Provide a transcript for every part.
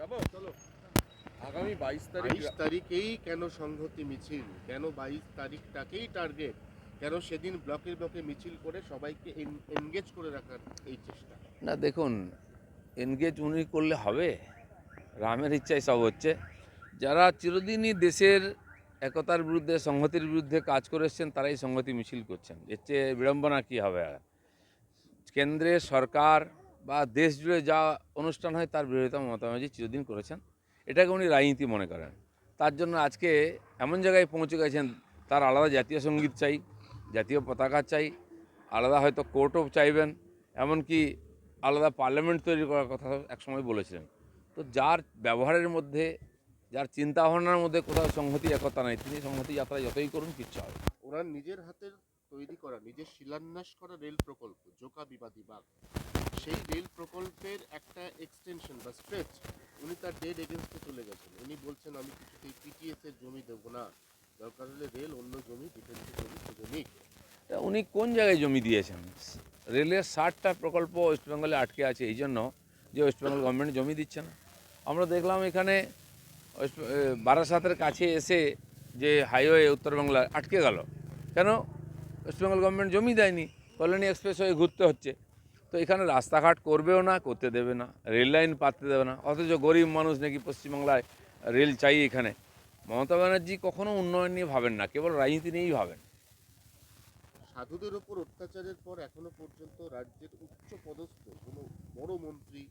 যাবো চলো। আগামী 22 তারিখেই কেন সংহতি মিছিল, কেন 22 তারিখটাকেই টার্গেট, কেন সেদিন ব্লকে ব্লকে মিছিল করে সবাইকে এনগেজ করে রাখার এই চেষ্টা? না দেখুন, এনগেজ উনি করলে হবে? রামের ইচ্ছায় সব হচ্ছে। যারা চিরদিনই দেশের একতার বিরুদ্ধে, সংহতির বিরুদ্ধে কাজ করে এসছেন, তারাই সংহতি মিছিল করছেন। এর চেয়ে বিড়ম্বনা কী হবে? আর কেন্দ্রের সরকার বা দেশ জুড়ে যা অনুষ্ঠান হয় তার বিরোধিতা মমতা ব্যানার্জি চিরদিন করেছেন। এটাকে উনি রাজনীতি মনে করেন। তার জন্য আজকে এমন জায়গায় পৌঁছে গেছেন, তার আলাদা জাতীয় সঙ্গীত চাই, জাতীয় পতাকা চাই, আলাদা হয়তো কোর্টও চাইবেন, এমনকি আলাদা পার্লামেন্ট তৈরি করার কথা একসময় বলেছিলেন। তো যার ব্যবহারের মধ্যে, যার চিন্তাভাবনার মধ্যে কোথাও সংহতি একতা নাই, তিনি সংহতি যাত্রা যতই করুন কিচ্ছু হবে না। ওনার নিজের হাতের তৈরি করা, নিজের শিলান্যাস করা রেল প্রকল্প জোকা বিবাদী বাগ, সেই রেল প্রকল্পের একটা এক্সটেনশন বা স্ট্রেচ উনি তার ডেড এগেনস্টে চলে গেছেন। উনি বলছেন আমি কিছুতেই পিটিএস এর জমি দেবো না, দরকার হলে রেল অন্য জমি, ডিফেন্সের জমি খুঁজে নিক। তা উনি কোন জায়গায় জমি দিয়েছেন? রেলের 60টা প্রকল্প ওয়েস্টবেঙ্গলে আটকে আছে এই জন্য যে ওয়েস্টবেঙ্গল গভর্নমেন্ট জমি দিচ্ছে না। আমরা দেখলাম এখানে বারাসাতের কাছে এসে যে হাইওয়ে উত্তরবাংলা আটকে গেল, কেন? ওয়েস্টবেঙ্গল গভর্নমেন্ট জমি দেয়নি, কল্যাণী এক্সপ্রেস হয়ে ঘুরতে হচ্ছে। তো এখানে রাস্তাঘাট করবেও না, করতে দেবে না, রেল লাইন পাততে দেবে না, অথচ গরিব মানুষ নাকি পশ্চিমবাংলায় রেল চাই। এখানে মমতা ব্যানার্জি কখনো উন্নয়ন নিয়ে ভাবেন না, কেবল রাজনীতি নিয়েই ভাবেন। সাধুদের ওপর অত্যাচারের পর এখনো পর্যন্ত রাজ্যের উচ্চ পদস্থ কোনো বড় মন্ত্রী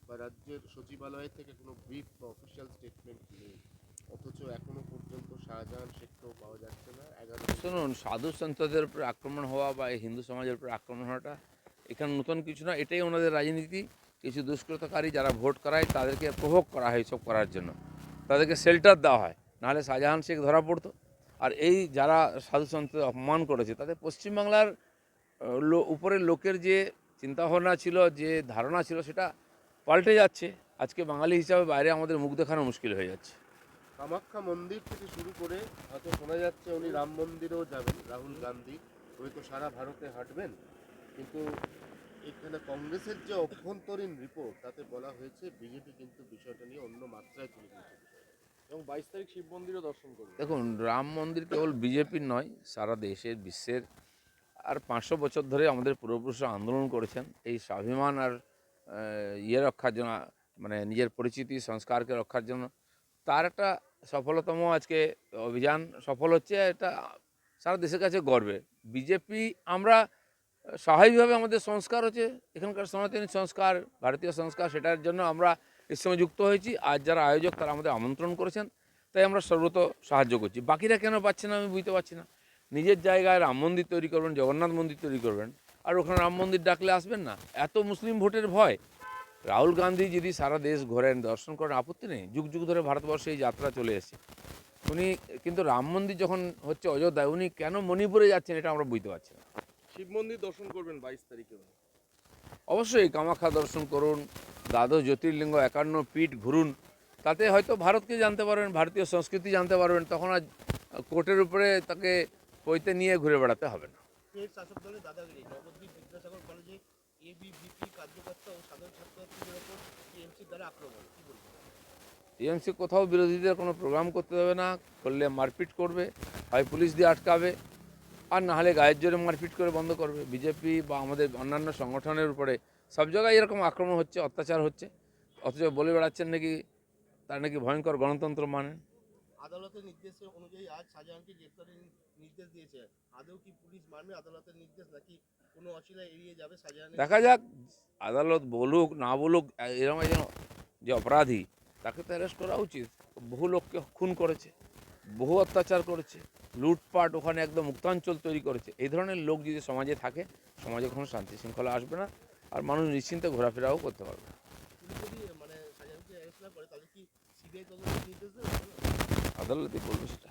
বা রাজ্যের সচিবালয় থেকে কোনো ব্রিফ বা অফিসিয়াল স্টেটমেন্ট নেই, অথচ এখনো পর্যন্ত শাহজাহান শেখকেও পাওয়া যাচ্ছে না। 11 শুনুন, সাধু সন্তদের উপর আক্রমণ হওয়া বা এই হিন্দু সমাজের উপর আক্রমণ হওয়াটা এখানে নতুন কিছু না, এটাই ওনাদের রাজনীতি। কিছু দুষ্কৃতকারী যারা ভোট করায় তাদেরকে প্রভোগ করা হয় এইসব করার জন্য, তাদেরকে শেল্টার দেওয়া হয়, নাহলে শাহজাহান শেখ ধরা পড়তো। আর এই যারা সাধু সন্তদের অপমান করেছে, তাদের পশ্চিমবাংলার উপরের লোকের যে চিন্তাভাবনা ছিল, যে ধারণা ছিল, সেটা পাল্টে যাচ্ছে। আজকে বাঙালি হিসাবে বাইরে আমাদের মুখ দেখানো মুশকিল হয়ে যাচ্ছে। কামাখ্যা মন্দির থেকে শুরু করে হয়তো শোনা যাচ্ছে উনি রাম মন্দিরেও যাবেন, রাহুল গান্ধী উনি তো সারা ভারতে হাঁটবেন। কিন্তু এখানে কংগ্রেসের যে অভ্যন্তরীণ রিপোর্ট তাতে বলা হয়েছে বিজেপি কিন্তু বিষয়টা নিয়ে অন্য মাত্রায় তুলে ধরেছে। এবং 22 তারিখ শিব মন্দিরও দর্শন করবো। দেখুন, রাম মন্দির কেবল বিজেপির নয়, সারা দেশের, বিশ্বের। আর 500 বছর ধরে আমাদের পূর্বপুরুষরা আন্দোলন করেছেন এই স্বাভিমান আর ইয়ে রক্ষার জন্য, মানে নিজের পরিচিতি সংস্কারকে রক্ষার জন্য। তার একটা সফলতম আজকে অভিযান সফল হচ্ছে, এটা সারা দেশের কাছে গর্বের। বিজেপি, আমরা স্বাভাবিকভাবে আমাদের সংস্কার হচ্ছে এখানকার সনাতনী সংস্কার, ভারতীয় সংস্কার, সেটার জন্য আমরা এর সঙ্গে যুক্ত হয়েছি। আর যারা আয়োজক তারা আমাদের আমন্ত্রণ করেছেন, তাই আমরা সর্বত সাহায্য করছি। বাকিরা কেন পাচ্ছে না আমি বুঝতে পারছি না। নিজের জায়গায় রাম মন্দির তৈরি করবেন, জগন্নাথ মন্দির তৈরি করবেন, আর ওখানে রাম মন্দির ডাকলে আসবেন না? এত মুসলিম ভোটের ভয়। রাহুল গান্ধী যদি সারা দেশ ঘোরেন, দর্শন করেন, আপত্তি নেই। যুগ যুগ ধরে ভারতবর্ষে এই যাত্রা চলে এসেছে উনি। কিন্তু রাম মন্দির যখন হচ্ছে অযোধ্যায়, উনি কেন মণিপুরে যাচ্ছেন এটা আমরা বুঝতে পারছি না। শিব মন্দির দর্শন করবেন 22 তারিখে। অবশ্যই কামাখ্যা দর্শন করুন, দ্বাদশ জ্যোতির্লিঙ্গ 51 পীঠ ঘুরুন, তাতে হয়তো ভারতকে জানতে পারবেন, ভারতীয় সংস্কৃতি জানতে পারবেন। তখন আর কোর্টের উপরে তাকে পৈতে নিয়ে ঘুরে বেড়াতে হবে না। ফের শাসক দলের দাদাগিরি, নবদ্বীপ বিদ্যাসাগর কলেজে এবিভিপি কার্যকর্তা ও সাধারণ ছাত্রছাত্রীদের ওপর টিএমসির দ্বারা আক্রমণ, কি বলবেন? টিএমসি কোথাও বিরোধীদের কোনো প্রোগ্রাম করতে দেবে না, করলে মারপিট করবে, হয় পুলিশ দিয়ে আটকাবে, আর না হলে গায়ের জোরে মারপিট করে বন্ধ করবে। বিজেপি বা আমাদের অন্যান্য সংগঠনের উপরে সব জায়গায় এরকম আক্রমণ হচ্ছে, অত্যাচার হচ্ছে, অথচ বলে বেড়াচ্ছেন নাকি তার নাকি ভয়ঙ্কর গণতন্ত্র মানেন। আদালতের নির্দেশ অনুযায়ী আজ শাহজাহানকে গ্রেপ্তারের নির্দেশ দিয়েছে। আদৌ কি পুলিশ মানবে আদালতের নির্দেশ, নাকি কোনো অশিলায় এড়িয়ে যাবে শাহজাহানের? দেখা যাক, আদালত বলুক না বলুক, এরকম একজন যে অপরাধী, তাকে তো অ্যারেস্ট করা উচিত। বহু লোককে খুন করেছে, বহু অত্যাচার করেছে, লুটপাট, ওখানে একদম মুক্তাঞ্চল তৈরি করেছে। এই ধরনের লোক যদি সমাজে থাকে, সমাজে কোনো শান্তি শৃঙ্খলা আসবে না, আর মানুষ নিশ্চিন্তে ঘোরাফেরাও করতে পারবে না। পুলিশ যদি মানে শাহজাহানকে অ্যারেস্ট না করে তাহলে কি সিবিআই তদন্তের নির্দেশ দেবে? আদালতই বলবে সেটা।